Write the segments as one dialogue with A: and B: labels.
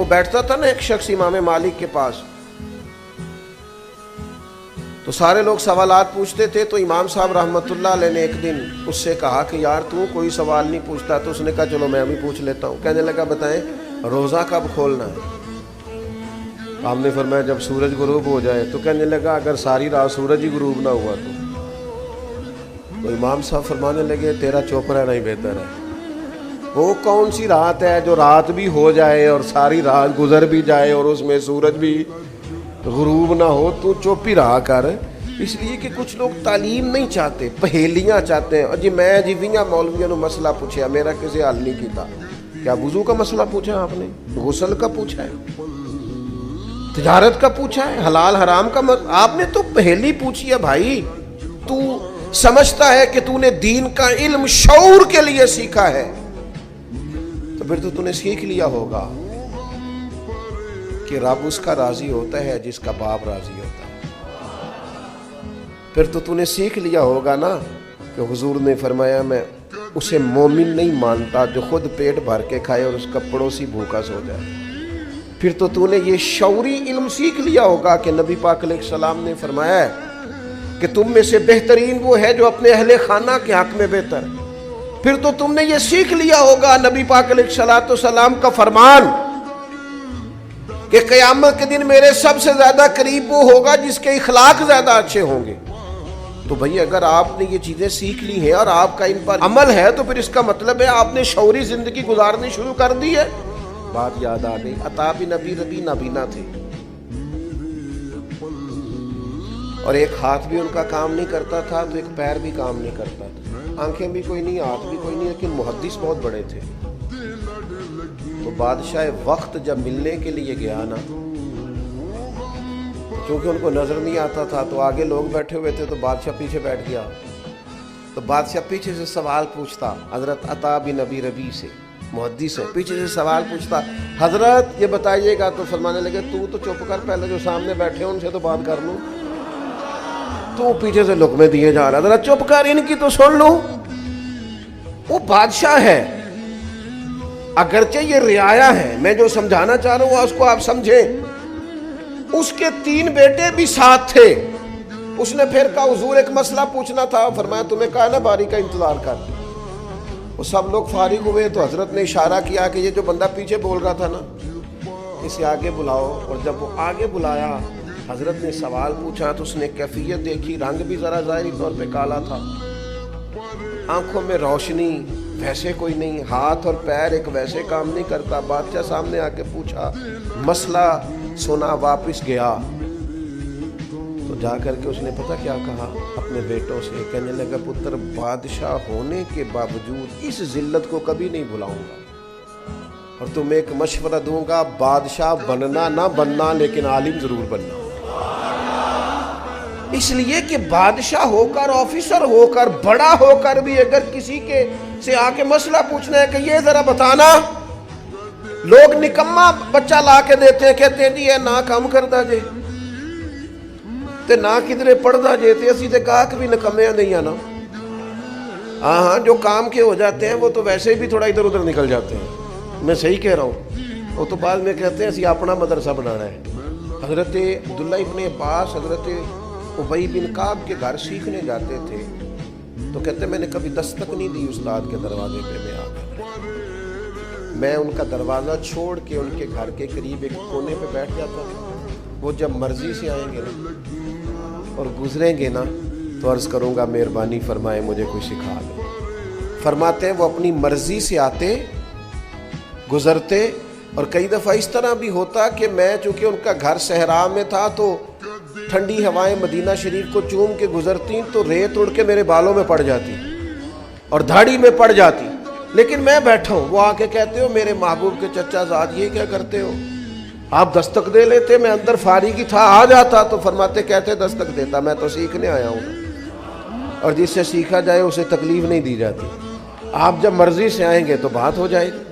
A: وہ بیٹھتا تھا نا ایک شخص امام مالک کے پاس، تو سارے لوگ سوالات پوچھتے تھے، تو امام صاحب رحمۃ اللہ علیہ نے ایک دن اس سے کہا کہ یار تو کوئی سوال نہیں پوچھتا، تو اس نے کہا چلو میں ابھی پوچھ لیتا ہوں۔ کہنے لگا بتائیں روزہ کب کھولنا ہے؟ آپ نے فرمایا جب سورج غروب ہو جائے۔ تو کہنے لگا اگر ساری رات سورج ہی غروب نہ ہوا تو امام صاحب فرمانے لگے تیرا چپ رہنا ہی بہتر ہے۔ وہ کون سی رات ہے جو رات بھی ہو جائے اور ساری رات گزر بھی جائے اور اس میں سورج بھی غروب نہ ہو؟ تو چپ ہی رہا کر۔ اس لیے کہ کچھ لوگ تعلیم نہیں چاہتے، پہیلیاں چاہتے ہیں۔ جی میں جیویاں مولویوں نے مسئلہ پوچھا، میرا کسی حل نہیں کیتا۔ کیا وضو کا مسئلہ پوچھا آپ نے؟ غسل کا پوچھا ہے؟ تجارت کا پوچھا ہے؟ حلال حرام کا آپ نے تو پہلی پوچھی ہے۔ بھائی تو سمجھتا ہے کہ تو نے دین کا علم شعور کے لیے سیکھا ہے، تو پھر تو نے سیکھ لیا ہوگا کہ رب اس کا راضی ہوتا ہے جس کا باپ راضی ہوتا ہے۔ پھر تو نے سیکھ لیا ہوگا نا کہ حضور نے فرمایا میں اسے مومن نہیں مانتا جو خود پیٹ بھر کے کھائے اور اس کا پڑوسی بھوکا سو جائے۔ پھر تو نے یہ شعوری علم سیکھ لیا ہوگا کہ نبی پاک علیہ السلام نے فرمایا ہے کہ تم میں سے بہترین وہ ہے جو اپنے اہل خانہ کے حق میں بہتر ہے۔ پھر تو تم نے یہ سیکھ لیا ہوگا نبی پاک علیہ السلام کا فرمان کہ قیامت کے دن میرے سب سے زیادہ قریب وہ ہوگا جس کے اخلاق زیادہ اچھے ہوں گے۔ تو بھئی اگر آپ نے یہ چیزیں سیکھ لی ہیں اور آپ کا ان پر عمل ہے تو پھر اس کا مطلب ہے آپ نے شعوری زندگی گزارنی شروع کر دی ہے۔ بات یاد آ گئی، عطا بن ابی ربیع نابینا تھے اور ایک ہاتھ بھی ان کا کام نہیں کرتا تھا تو ایک پیر بھی کام نہیں کرتا تھا، آنکھیں بھی کوئی نہیں، ہاتھ بھی کوئی نہیں، لیکن محدث بہت بڑے تھے۔ تو بادشاہ وقت جب ملنے کے لیے گیا نا، چونکہ ان کو نظر نہیں آتا تھا تو آگے لوگ بیٹھے ہوئے تھے تو بادشاہ پیچھے بیٹھ گیا۔ تو بادشاہ پیچھے سے سوال پوچھتا، حضرت عطا بن ابی ربیع سے، محدث ہے، پیچھے سے سوال پوچھتا حضرت یہ بتائیے گا، تو فرمانے لگے تو چپ کر، پہلے جو سامنے بیٹھے ہیں ان سے تو بات کر لوں۔ تو پیچھے سے لقمے دیے جا رہا، ذرا چپ کر ان کی تو سن لوں۔ وہ بادشاہ ہے، اگرچہ یہ رعایا ہے، میں جو سمجھانا چاہ رہا ہوں اس کو آپ سمجھیں۔ اس کے 3 بیٹے بھی ساتھ تھے۔ اس نے پھر کہا حضور ایک مسئلہ پوچھنا تھا۔ فرمایا تمہیں کہا نا باری کا انتظار کر۔ وہ سب لوگ فارغ ہوئے تو حضرت نے اشارہ کیا کہ یہ جو بندہ پیچھے بول رہا تھا نا اسے آگے بلاؤ۔ اور جب وہ آگے بلایا حضرت نے سوال پوچھا تو اس نے کیفیت دیکھی، رنگ بھی ذرا ظاہری طور پہ کالا تھا، آنکھوں میں روشنی ویسے کوئی نہیں، ہاتھ اور پیر ایک ویسے کام نہیں کرتا۔ بادشاہ سامنے آ کے پوچھا، مسئلہ سنا، واپس گیا تو جا کر کے اس نے پتہ کیا کہا اپنے بیٹوں سے؟ کہنے لگا پتر بادشاہ ہونے کے باوجود اس ذلت کو کبھی نہیں بھلاؤں گا، اور تمہیں ایک مشورہ دوں گا، بادشاہ بننا نہ بننا لیکن عالم ضرور بننا۔ اس لیے کہ بادشاہ ہو کر، آفیسر ہو کر، بڑا ہو کر بھی اگر کسی کے سے آ کے مسئلہ پوچھنا ہے کہ یہ ذرا بتانا، لوگ نکما بچہ لا کے دیتے ہیں، کہتے ہیں جی یہ نہ کام کرتا جے تے نہ کدھرے پڑھتا جے، تے اسی تے کہا کہ بھی نکمے نہیں آنا۔ ہاں جو کام کے ہو جاتے ہیں وہ تو ویسے بھی تھوڑا ادھر ادھر نکل جاتے ہیں، میں صحیح کہہ رہا ہوں۔ وہ تو بعد میں کہتے ہیں اسی اپنا مدرسہ بنانا ہے۔ حضرت عبداللہ ابن عباس حضرت ابی بن کعب کے گھر سیکھنے جاتے تھے تو کہتے میں نے کبھی دستک نہیں دی استاد کے دروازے پہ، میں آ کر میں ان کا دروازہ چھوڑ کے ان کے گھر کے قریب ایک کونے پہ بیٹھ جاتا تھا۔ وہ جب مرضی سے آئیں گے نا اور گزریں گے نا تو عرض کروں گا مہربانی فرمائے مجھے کوئی سکھا دے۔ فرماتے ہیں وہ اپنی مرضی سے آتے، گزرتے، اور کئی دفعہ اس طرح بھی ہوتا کہ میں چونکہ ان کا گھر صحرا میں تھا تو ٹھنڈی ہوائیں مدینہ شریف کو چوم کے گزرتی تو ریت اڑ کے میرے بالوں میں پڑ جاتی اور دھاڑی میں پڑ جاتی، لیکن میں بیٹھا ہوں۔ وہ آ کے کہتے ہو میرے محبوب کے چچا زاد یہ کیا کرتے ہو؟ آپ دستک دے لیتے، میں اندر فارغ ہی تھا، آ جاتا تو فرماتے کہتے دستک دیتا، میں تو سیکھنے آیا ہوں، اور جس سے سیکھا جائے اسے تکلیف نہیں دی جاتی۔ آپ جب مرضی سے آئیں گے تو بات ہو جائے گی۔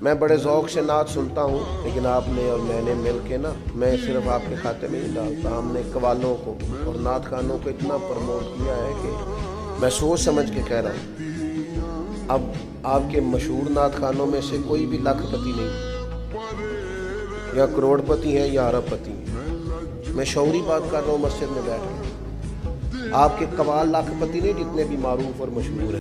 A: میں بڑے ذوق سے نعت سنتا ہوں، لیکن آپ نے اور میں نے مل کے نا، میں صرف آپ کے کھاتے میں نہیں ڈالتا، ہم نے قوالوں کو اور نعت خانوں کو اتنا پروموٹ کیا ہے کہ میں سوچ سمجھ کے کہہ رہا ہوں۔ اب آپ کے مشہور نعت خانوں میں سے کوئی بھی لاکھ پتی نہیں، یا کروڑپتی ہیں یا ارب پتی ہیں. میں شعوری بات کر رہا ہوں مسجد میں بیٹھ کے. آپ کے قوال لاکھ پتی نہیں جتنے بھی معروف اور مشہور ہیں.